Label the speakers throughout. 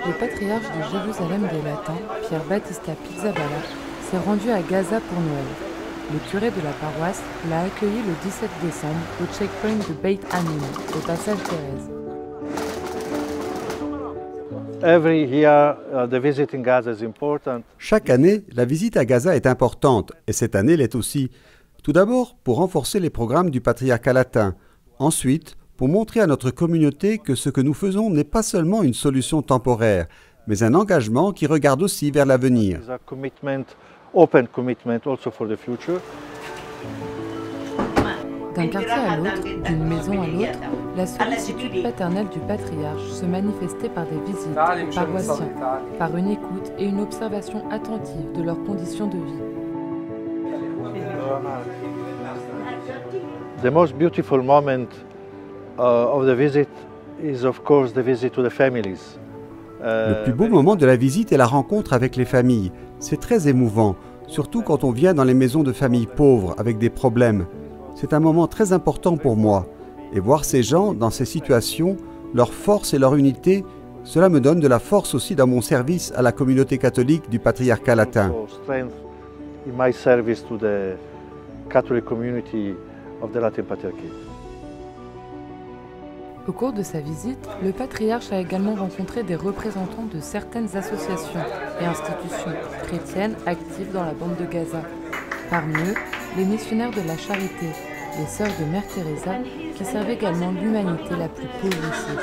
Speaker 1: le patriarche de Jérusalem des Latins, Pierre Battista Pizzaballa, s'est rendu à Gaza pour Noël. Le curé de la paroisse l'a accueilli le 17 décembre au checkpoint de Beit Hanun, au passage Thérèse.
Speaker 2: Chaque année, la visite à Gaza est importante, et cette année l'est aussi. Tout d'abord, pour renforcer les programmes du patriarcat latin. Ensuite, pour montrer à notre communauté que ce que nous faisons n'est pas seulement une solution temporaire, mais un engagement qui regarde aussi vers l'avenir.
Speaker 1: D'un quartier à l'autre, d'une maison à l'autre, la sollicitude paternelle du patriarche se manifestait par des visites aux paroissiens, par une écoute et une observation attentive de leurs conditions de vie.
Speaker 3: The most beautiful moment of the visit is of course the visit to the families.
Speaker 2: Le plus beau moment de la visite est la rencontre avec les familles. C'est très émouvant, surtout quand on vient dans les maisons de familles pauvres avec des problèmes. C'est un moment très important pour moi. Et voir ces gens dans ces situations, leur force et leur unité, cela me donne de la force aussi dans mon service à la communauté catholique du patriarcat latin.
Speaker 3: In my service to the Catholic community of the Latin Patriarchate.
Speaker 1: Au cours de sa visite, le patriarche a également rencontré des représentants de certaines associations et institutions chrétiennes actives dans la bande de Gaza. Parmi eux, les missionnaires de la charité, les sœurs de Mère Teresa, qui servent également l'humanité la plus pauvre ici.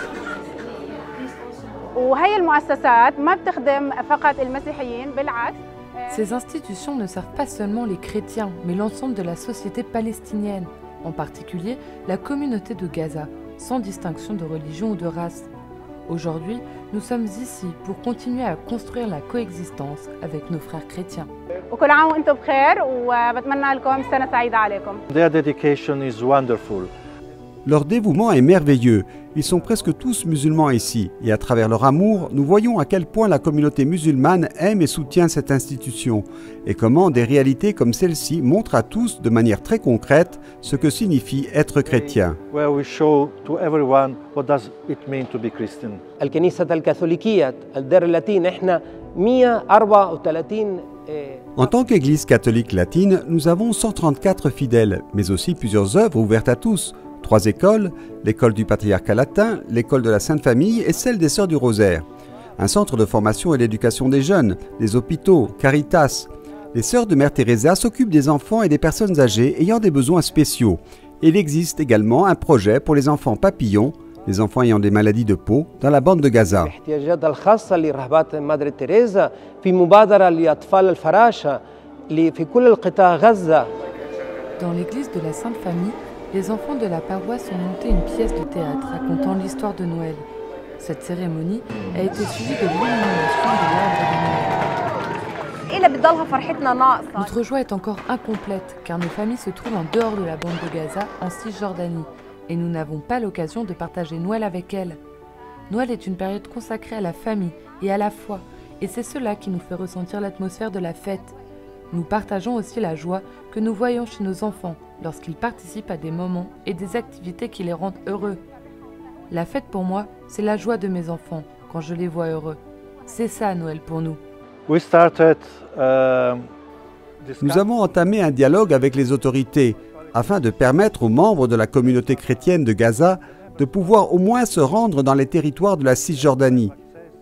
Speaker 1: Ces institutions ne servent pas seulement les chrétiens, mais l'ensemble de la société palestinienne, en particulier la communauté de Gaza, sans distinction de religion ou de race. Aujourd'hui, nous sommes ici pour continuer à construire la coexistence avec nos frères chrétiens.
Speaker 3: Their dedication is wonderful.
Speaker 2: Leur dévouement est merveilleux. Ils sont presque tous musulmans ici. Et à travers leur amour, nous voyons à quel point la communauté musulmane aime et soutient cette institution. Et comment des réalités comme celle-ci montrent à tous, de manière très concrète, ce que signifie être chrétien.
Speaker 3: Where we show to everyone what does it mean to be Christian.
Speaker 4: الكنيسة الكاثوليكية الدير اللاتين احنا 134
Speaker 2: En tant qu'Église catholique latine, nous avons 134 fidèles, mais aussi plusieurs œuvres ouvertes à tous. 3 écoles, l'école du patriarcat latin, l'école de la Sainte Famille et celle des Sœurs du Rosaire. Un centre de formation et d'éducation des jeunes, des hôpitaux, Caritas. Les Sœurs de Mère Teresa s'occupent des enfants et des personnes âgées ayant des besoins spéciaux. Et il existe également un projet pour les enfants papillons, les enfants ayant des maladies de peau, dans la bande de Gaza.
Speaker 1: Dans l'église de la Sainte Famille, les enfants de la paroisse ont monté une pièce de théâtre racontant l'histoire de Noël. Cette cérémonie a été suivie de l'illumination de l'arbre de Noël. Notre joie est encore incomplète car nos familles se trouvent en dehors de la bande de Gaza, en Cisjordanie, et nous n'avons pas l'occasion de partager Noël avec elles. Noël est une période consacrée à la famille et à la foi, et c'est cela qui nous fait ressentir l'atmosphère de la fête. Nous partageons aussi la joie que nous voyons chez nos enfants lorsqu'ils participent à des moments et des activités qui les rendent heureux. La fête pour moi, c'est la joie de mes enfants quand je les vois heureux. C'est ça Noël pour nous.
Speaker 2: Nous avons entamé un dialogue avec les autorités afin de permettre aux membres de la communauté chrétienne de Gaza de pouvoir au moins se rendre dans les territoires de la Cisjordanie.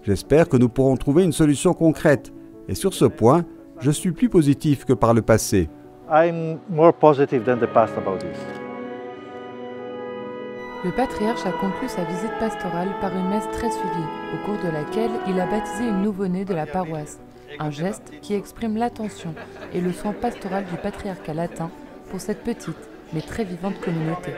Speaker 2: J'espère que nous pourrons trouver une solution concrète. Et sur ce point, je suis plus positif que par le passé.
Speaker 3: I'm more positive than the past about this.
Speaker 1: Le patriarche a conclu sa visite pastorale par une messe très suivie, au cours de laquelle il a baptisé une nouveau-née de la paroisse. Un geste qui exprime l'attention et le soin pastoral du patriarcat latin pour cette petite mais très vivante communauté.